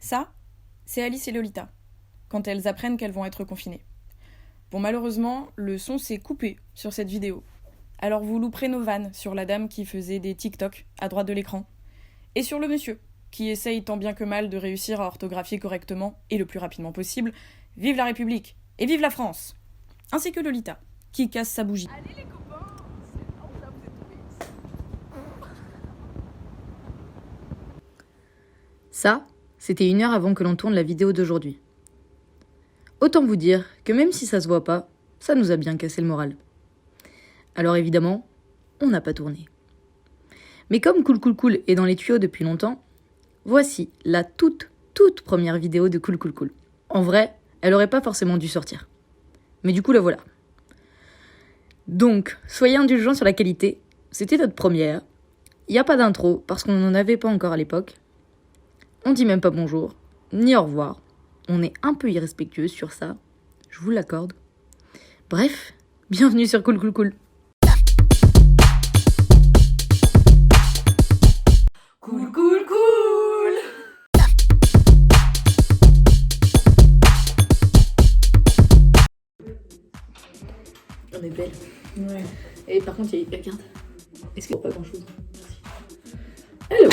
Ça, c'est Alice et Lolita, quand elles apprennent qu'elles vont être confinées. Bon, malheureusement, le son s'est coupé sur cette vidéo. Alors vous louperez nos vannes sur la dame qui faisait des TikTok à droite de l'écran, et sur le monsieur, qui essaye tant bien que mal de réussir à orthographier correctement et le plus rapidement possible « Vive la République !» et « Vive la France !» ainsi que Lolita, qui casse sa bougie. Allez les copains, là vous êtes tombés. Ça, c'était 1 heure avant que l'on tourne la vidéo d'aujourd'hui. Autant vous dire que même si ça se voit pas, ça nous a bien cassé le moral. Alors évidemment, on n'a pas tourné. Mais comme Cool Cool Cool est dans les tuyaux depuis longtemps, voici la toute première vidéo de Cool Cool Cool. En vrai, elle aurait pas forcément dû sortir. Mais du coup, la voilà. Donc, soyez indulgents sur la qualité, c'était notre première. Il n'y a pas d'intro, parce qu'on n'en avait pas encore à l'époque. On dit même pas bonjour, ni au revoir. On est un peu irrespectueux sur ça, je vous l'accorde. Bref, bienvenue sur Cool Cool Cool. Cool cool cool. On est belle. Ouais. Et par contre, regarde, est-ce qu'il n'y a pas grand-chose? Merci. Hello.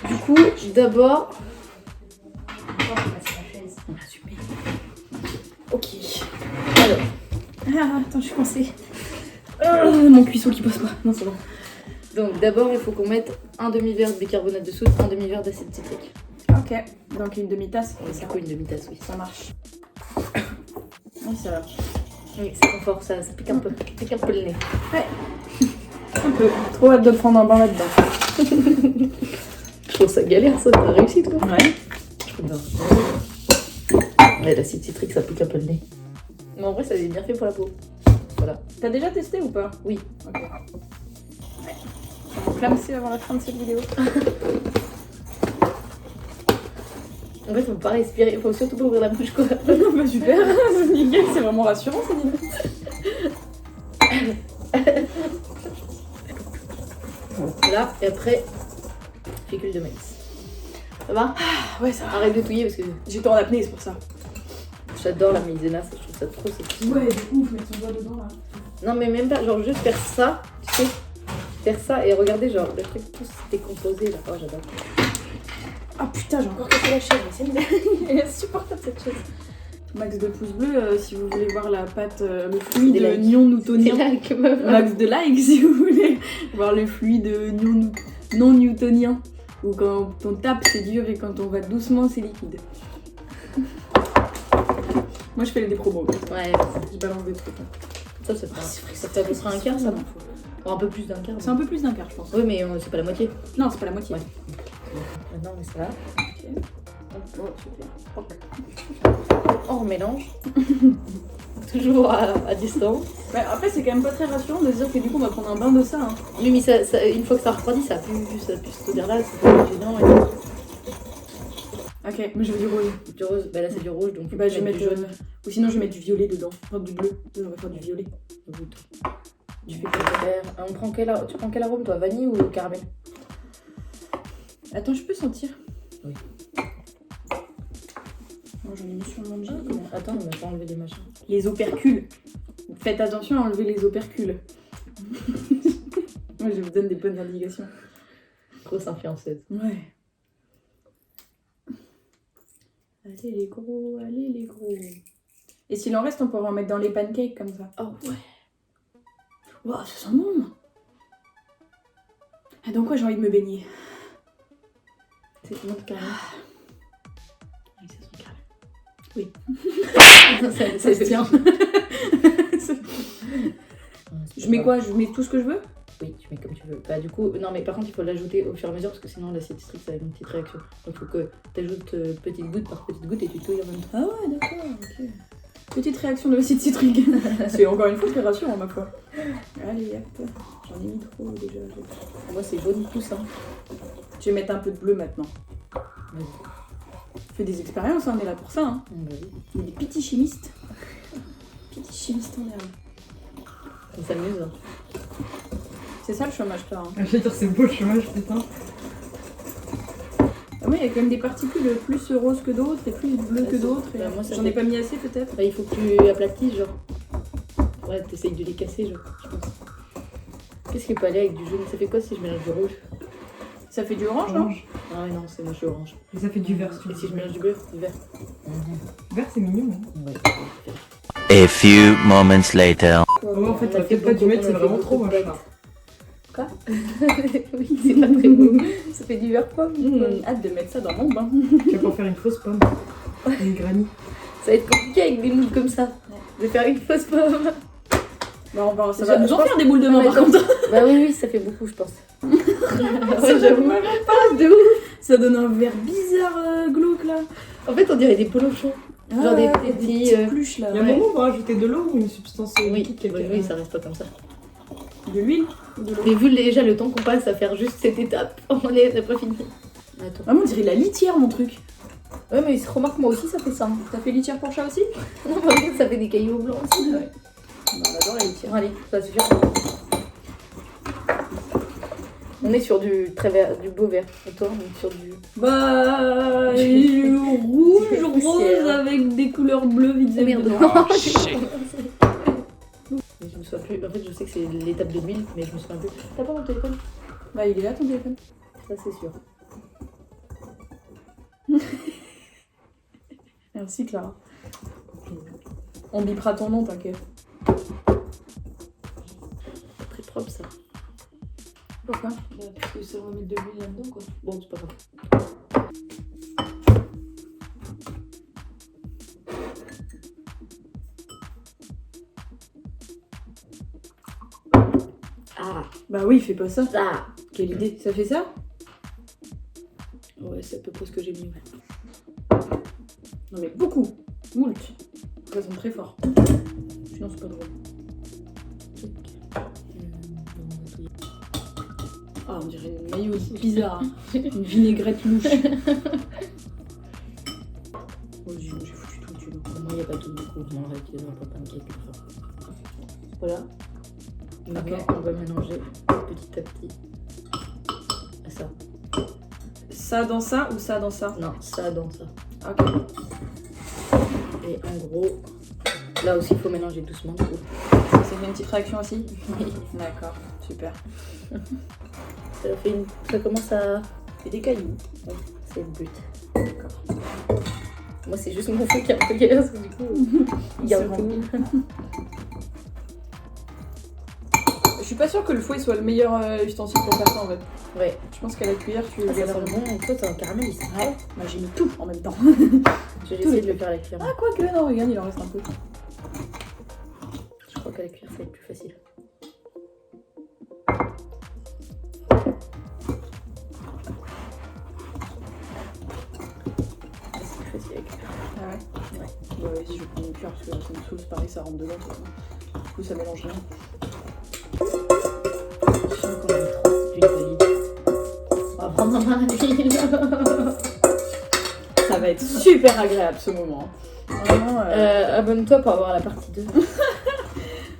Du coup, d'abord... On a super. Ok. Alors. Ah, attends, je suis coincée. Mon cuisseau qui passe pas. Non, c'est bon. Donc d'abord, il faut qu'on mette un demi-verre de bicarbonate de soude, un demi-verre d'acide citrique. Ok, donc une demi-tasse. Et du coup, une demi-tasse, oui. Ça marche. Oui, ça va. Oui, c'est confort, ça pique un peu. Ça pique un peu le nez. Ouais. Un peu. Trop hâte de prendre un bain là-dedans. Je trouve ça galère, ça. T'as réussi, toi? Ouais. Non. Ouais, l'acide citrique, ça pique un peu le nez. Mais en vrai, ça est bien fait pour la peau. Voilà. T'as déjà testé ou pas? Oui. Ok. Ouais. On va clamser avant la fin de cette vidéo. En fait, faut pas respirer, faut surtout pas ouvrir la bouche, quoi. Bah super, nickel, c'est vraiment rassurant cette idée. Là, et après, fécule de maïs. Ça va? Ouais, ça va. Arrête de touiller parce que J'étais en apnée, c'est pour ça. j'adore la maïzena, je trouve ça trop sexy. Ouais, du coup, faut mettre son doigt dedans là. Non, mais même pas, genre juste faire ça, tu sais. Faire ça et regarder, genre, le truc tout décomposé là. Oh, j'adore. Ah putain, j'ai encore cassé la chaise, elle est insupportable cette chaise. Max de pouces bleus, si vous voulez voir la pâte, le fluide Des likes. non newtonien. Like, meuf. Max de likes si vous voulez voir le fluide non newtonien. Ou quand on tape c'est dur et quand on va doucement c'est liquide. Moi je fais des promos, Ouais, je balance des trucs. ça fait, ça fait à peu près un quart, ça, non? Ou un peu plus d'un quart. C'est un peu plus d'un quart je pense. Oui, mais c'est pas la moitié. Non, c'est pas la moitié. Ouais. Maintenant, on met ça là. Oh, super. On remélange. Toujours à distance. Bah, après c'est quand même pas très rassurant de se dire que du coup on va prendre un bain de ça. Hein. Oui, mais ça, une fois que ça refroidit, ça pue cette odeur-là, c'est pas gênant. Et tout. Ok, mais je veux du rose. Du rose, bah là c'est du rouge, donc Bah je vais mettre du jaune. ou sinon je vais mettre du violet dedans. Enfin du bleu. On va faire du violet. Tu fais quoi faire? Tu prends quel arôme toi? Vanille ou caramel? Attends, je peux sentir? Oui. Moi j'en ai mis sur mon jean. Attends, on va pas enlever des machins. Les opercules. Faites attention à enlever les opercules. Moi je vous donne des bonnes indications. Grosse influenceuse. Ouais. Allez les gros, allez les gros. Et s'il en reste, on pourra en mettre dans les pancakes comme ça. Oh ouais. Waouh, ça sent bon. Ah, dans quoi j'ai envie de me baigner? C'est comment de caramel? Oui, ça sent caramel. Oui. Ça se tient. Je mets quoi? Je mets tout ce que je veux? Oui, tu mets comme tu veux. Bah du coup, non mais par contre il faut l'ajouter au fur et à mesure parce que sinon l'acide citrique ça a une petite réaction. Donc il faut que tu ajoutes petite goutte par petite goutte et tu touilles en même temps. Ah ouais, d'accord, ok. Petite réaction de l'acide citrique. C'est encore une fois très rassurant ma foi. Allez, hop. J'en ai mis trop déjà. Moi c'est jaune tout ça. Je vais mettre un peu de bleu maintenant. Vas-y. On fait des expériences, hein, on est là pour ça. Hein. Vas-y. On est des petits chimistes. Petits chimistes en herbe. On s'amuse. Hein. C'est ça le chômage, toi. Hein. Je vais dire, c'est beau le chômage, putain. Ah oui, il y a quand même des particules plus roses que d'autres et plus bleues que d'autres. Bah, moi, ça J'en ai fait- pas mis assez peut-être. Bah, il faut que tu aplatisses, genre. Ouais, t'essayes de les casser, genre, je pense. Qu'est-ce qui peut aller avec du jaune? Ça fait quoi si je mélange du rouge? Ça fait du orange, non? Orange. Ah ouais, non, c'est moi je suis orange. Et ça fait du vert. Et si je mélange du bleu, du vert? Vert, c'est mignon. Hein. Ouais. A few moments later. Oh, en fait, On t'as a peut-être pas dû beaucoup- mettre, on c'est a fait vraiment beaucoup trop de moche pâtes. là. Quoi? Oui, c'est pas très beau. Ça fait du vert pomme. Hâte de mettre ça dans mon bain. Tu vas pas faire une fausse pomme. Une granny. Ça va être compliqué avec des moules comme ça. De faire une fausse pomme. Bah, ça Je- va nous je en pense- faire des boules de main Ouais, par contre. Bah oui, ça fait beaucoup, je pense. Ça Ouais, j'avoue. donne Pas de ouf. Ça donne un verre bizarre glauque là. En fait, on dirait des polochons. Genre des petits, pluches là. Il y a un moment, on va rajouter de l'eau ou une substance Oui, liquide quelque oui, ça reste pas comme ça. De l'huile ou de l'eau. Mais vu déjà le temps qu'on passe à faire juste cette étape, on n'a pas fini. Attends. Vraiment, on dirait la litière mon truc. Ouais, mais remarque, moi aussi ça fait ça. T'as fait litière pour chat aussi? Non, mais regarde, ça fait des cailloux blancs aussi. Ouais. Bah, on adore la litière. Allez, ça suffit. On est sur du très vert, du beau vert. Et toi, on est sur du. Bah, rouge, rose avec des couleurs bleues vite Oh merde. dedans. Oh, shit. Mais je me souviens plus. En fait, je sais que c'est l'étape de 1000, mais je me souviens plus. T'as pas mon téléphone? Bah, il est là ton téléphone. Ça, c'est sûr. Merci Clara. On bipera ton nom, t'inquiète. Très propre ça. Pourquoi? Bah, parce que ça va mettre de l'huile là-dedans, quoi. Bon, c'est pas grave. Ah, Bah oui, fais pas ça. ça. Quelle idée. Ça fait ça? Ouais, c'est à peu près ce que j'ai mis. Ouais. Non mais beaucoup. Moult. Ça sent très fort. Sinon c'est pas drôle. Ah, on dirait une mayo bizarre. Hein. Une vinaigrette louche. Oh, j'ai foutu tout dessus. Pour moi, il n'y a pas tout beaucoup. Je mangerai avec les autres pancakes une fois. Voilà. Maintenant, Ok. on va mélanger petit à petit. Ça. Ça dans ça ou ça dans ça? Non, ça dans ça. Ok. Et en gros, là aussi, il faut mélanger doucement. Du coup. Ça fait une petite réaction aussi? Oui. D'accord, super. Ça commence à. C'est des cailloux. C'est le but. D'accord. Moi, c'est juste mon feu qui est un peu galère, parce que du coup, il garde C'est tout. Je suis pas sûre que le fouet soit le meilleur ustensile pour faire ça en fait. Ouais. Je pense qu'à la cuillère tu Ah, ça galères sent le bon. Et toi, t'as un caramel ici. Ouais, bah j'ai mis tout en même temps. J'ai Tous essayé les de le faire à la cuillère. Ah, quoique, non, regarde, il en reste un peu. Je crois qu'à la cuillère, ça va être plus facile. C'est plus facile avec la cuillère. Ah ouais? Ouais. Bah vas-y, je vais prendre une cuillère parce que là, c'est une sauce, pareil, ça rentre dedans. De toute façon. Du coup, ça mélange rien. Je sens qu'on a trop d'huile d'olive. On va prendre un bain d'huile. Ça va être super agréable ce moment. Vraiment, Abonne-toi pour avoir la partie 2.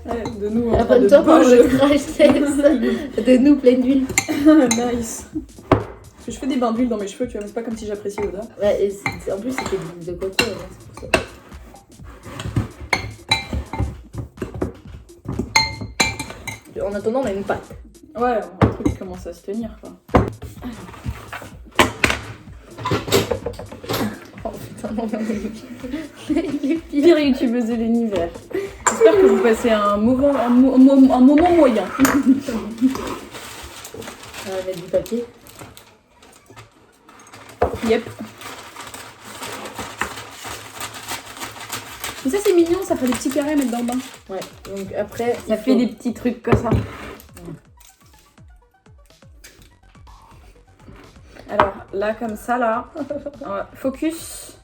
ouais, de nous, hein, Abonne-toi pour de le crash test de nous pleine d'huile. Nice. Parce que je fais des bains d'huile dans mes cheveux, tu vois, mais c'est pas comme si j'appréciais l'odeur. Ouais, et en plus, c'était de l'huile de coco, hein, c'est pour ça. En attendant, on a une pâte. Ouais, un truc qui commence à se tenir, quoi. Oh putain, non, il est pire. Pire youtubeuse de l'univers. J'espère que vous passez un moment moyen. On va mettre du papier. Yep. Mais ça c'est mignon, ça fait des petits carrés à mettre dans le bain. Ouais, donc après, Ça fait des petits trucs comme ça. Alors là comme ça là, focus,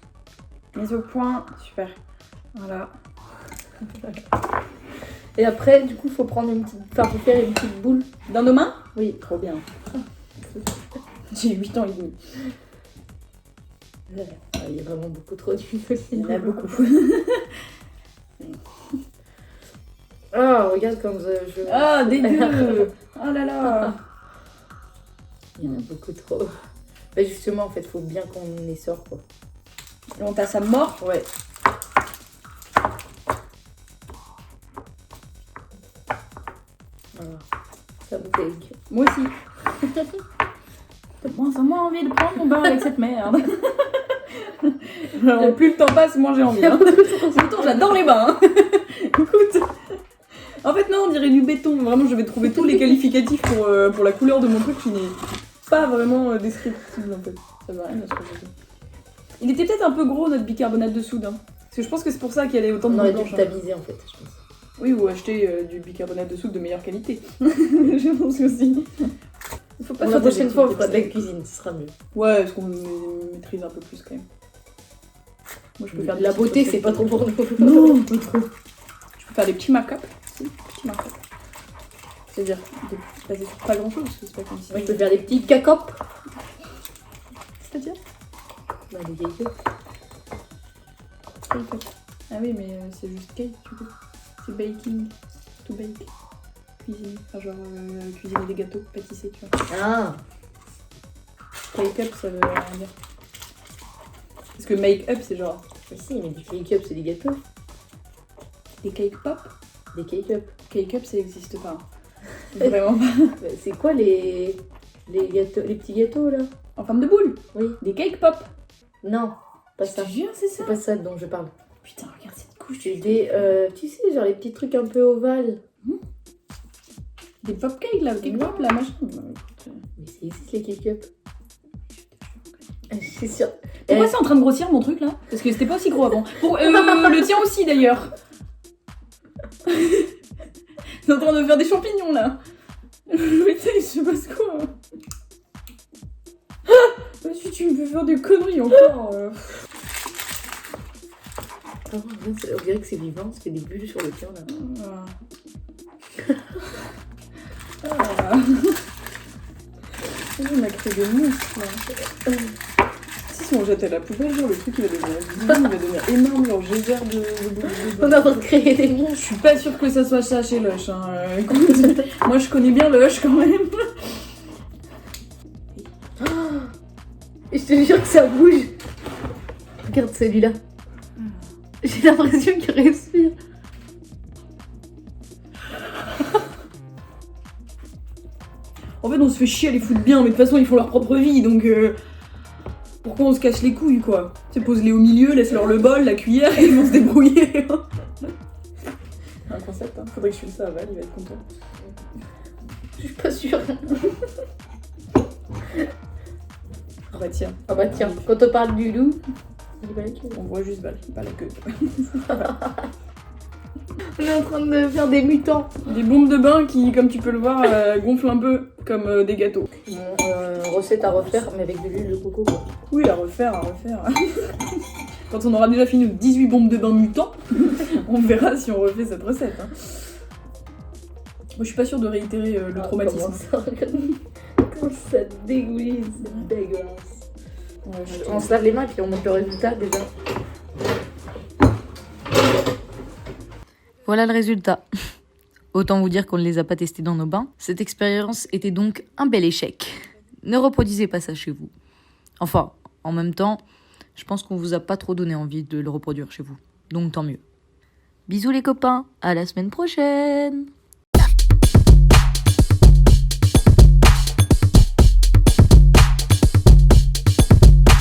mise au point, super. Voilà. Et après, du coup, faut prendre une petite. Enfin, faut faire une petite boule. Dans nos mains? Oui. Trop bien. J'ai 8 ans et demi. Il y a vraiment beaucoup trop d'huile. Il y en a beaucoup. Oh, regarde comme je. Ah, dégueu. Oh là là. Il y en a beaucoup trop. Bah justement, en fait, faut bien qu'on les sort, quoi. Et on tasse à mort. Ouais. Voilà. Ça bouteille. Moi aussi. Moi, ça m'a envie de prendre mon bain avec cette merde. Alors, plus le temps passe, moins j'ai envie. Hein. Pourtant, j'adore les bains. Hein. Écoute. En fait, non, on dirait du béton. Vraiment, je vais trouver tous les qualificatifs pour la couleur de mon truc qui n'est pas vraiment descriptible en fait. Ça va rien à ce que je dis. Il était peut-être un peu gros notre bicarbonate de soude. Hein. Parce que je pense que c'est pour ça qu'il y avait autant de On aurait blanche. dû le tamiser, en fait, je pense. Oui, ou acheter du bicarbonate de soude de meilleure qualité. Je pense aussi. Il faut pas La faire des prochaine fois, on fera de la activités cuisine, ce sera mieux. Ouais, parce qu'on maîtrise un peu plus quand même. Moi, je peux faire des La petites beauté, recettes. c'est pas trop pour nous. Non, pas trop. Je peux faire des petits markups. Si, petits markups. C'est-à-dire, basés sur pas grand-chose, parce que c'est pas comme si... Moi, je peux faire des petits cacopes. C'est-à-dire Bah, des cakes. Cake up. Ah oui, mais c'est juste cake, du coup. C'est baking. To bake. Cuisiner. Enfin, genre, cuisiner des gâteaux, pâtisser, tu vois. Ah, Cake up, ça veut rien dire. Parce que make up, c'est genre mais si, mais des cake-up, c'est des gâteaux. des cake pop. Des cake-up. Cake up, ça existe pas. Vraiment pas. Bah, c'est quoi les gâteaux, les petits gâteaux, là? En forme de boule. Oui. Des cake pop. Non, pas ça. Je te jure, c'est ça. C'est pas ça dont je parle. Putain, regarde cette couche. C'est des, tu sais, genre les petits trucs un peu ovales. Des pop cakes là, cake pop là, machin. Bah, écoute, Mais ça existe, les cake-up. Je suis sûre. Pourquoi c'est en train de grossir mon truc là? Parce que c'était pas aussi gros avant. Le tien aussi d'ailleurs. C'est en train de faire des champignons là. Putain, il se passe quoi? Vas-y, tu me fais faire des conneries encore. Ah, on dirait que c'est vivant, ça fait des bulles sur le tien, là. On a créé des monstres là. Si on jette à la poubelle, genre le truc il va devenir bizarre, il va devenir énorme, genre geyser de On est en train de créer des monstres. Je suis pas sûre que ça soit ça chez Lush. Hein. Écoute, moi je connais bien Lush quand même. Et je te jure que ça bouge. Regarde celui-là. J'ai l'impression qu'il respire. En fait, on se fait chier à les foutre bien, mais de toute façon, ils font leur propre vie, donc pourquoi on se cache les couilles, quoi? Tu sais, pose-les au milieu, laisse-leur le bol, la cuillère, et ils vont se débrouiller. Un concept, hein. Faudrait que je filme ça à Val, il va être content. Je suis pas sûre. Ah bah tiens, Ah bah tiens, quand on parle du loup, il va la queue. on voit juste Val, pas la queue. On est en train de faire des mutants. Des bombes de bain qui, comme tu peux le voir, gonflent un peu comme des gâteaux. Recette à refaire, mais avec de l'huile de coco, quoi. Oui, à refaire, à refaire. Quand on aura déjà fini nos 18 bombes de bain mutants, on verra si on refait cette recette. Hein. Moi, je suis pas sûre de réitérer le traumatisme. Comment ça dégouline, c'est dégueulasse. Ouais, On se lave les mains et puis on monte le résultat déjà. Voilà le résultat. Autant vous dire qu'on ne les a pas testés dans nos bains. Cette expérience était donc un bel échec. Ne reproduisez pas ça chez vous. Enfin, en même temps, je pense qu'on vous a pas trop donné envie de le reproduire chez vous. Donc tant mieux. Bisous les copains, à la semaine prochaine!